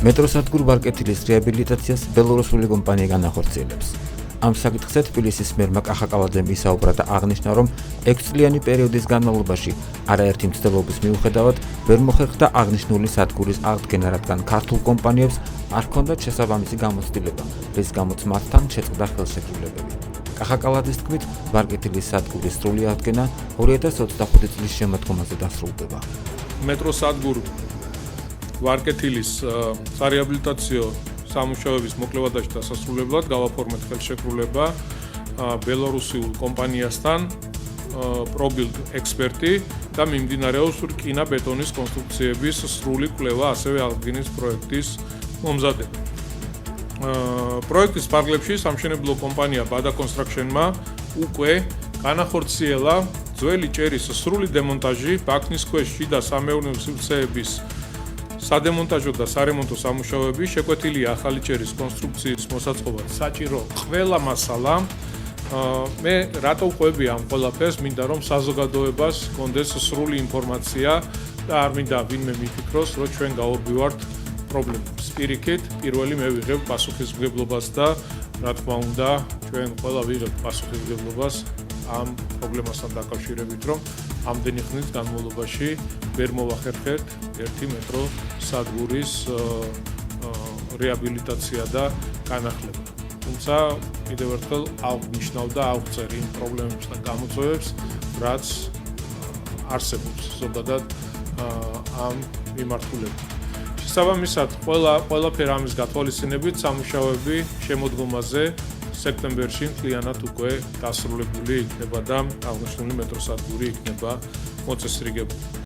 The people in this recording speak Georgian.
მეტროსადგურ ვარკეთილის რეაბილიტაციას ბელორუსული კომპანია განახორციელებს. Ამ საკითხზე თბილისის მერმა კახაკალაძემ ისაუბრა და აღნიშნა, რომ 6 წლიანი პერიოდის განმავლობაში არაერთი მცდელობის მიუხედავად ვერ მოხერხდა აღნიშნული სადგურის აღდგენა, რადგან ქართულ კომპანიებს არ ჰქონდათ შესაბამისი გამოცდილება, რის გამოც მათთან შეწყდა ხელშეკრულებები. კახაკალაძის თქმით, ვარკეთილის სადგურის სრული აღდგენა 2025 წლის შემოდგომაზე დასრულდება. მეტროსადგურ ვარკეთილის სარეაბილიტაციო სამუშაოების მოკლევადაში დასასრულებლად გავაფორმეთ ხელშეკრულება ბელორუსულ კომპანიასთან პრობილდ ექსპერტი და მიმდინარეობს რკინა-ბეტონის კონსტრუქციების სრული კვლევა, ასევე აღდგენის პროექტის მომზადება. პროექტის ფარგლებში სამშენებლო კომპანია ბადა კონსტრაქშენმა უკვე განახორციელა ძველი ჭერის სრული დემონტაჟი, ბაქნის ქვეშ შიდა სამეურნეო სივრცეების სადემონტაჟო და სარემონტო სამუშაოები, შეკვეთილია ახალი ჭერის კონსტრუქციის მოსაწყობად საჭირო ყველა მასალა. მე რატო ვყვები ამ ყველაფერს, მინდა რომ საზოგადოებას კონდეს სრული ინფორმაცია და არ მინდა ვინმე მიფიქროს, რომ ჩვენ გავობივართ პრობლემებს. პირიქით, პირველი მე ვიღებ პასუხისმგებლობას და რა თქმა უნდა, ჩვენ ყველა ვიღებთ პასუხისმგებლობას ამ პრობლემასთან დაკავშირებით, რომ ამდენი ხნის განმავლობაში ვერ მოვახერხეთ ერთი მეტრო სადგურის რეაბილიტაცია და განახლება. თუმცა კიდევ ერთხელ აღნიშნავ და აღწერ იმ პრობლემებს და გამოწვევებს, რაც არსებობს ზოგადად ამ მიმართულებად. შესაბამისად, ყველაფერ ამის გათვალისწინებით სამუშაოები შემოდგომაზე სექტემბერში მთლიანად უკვე დასრულებული იქნება და აღნიშნული მეტროსადგური იქნება მოწესრიგებული.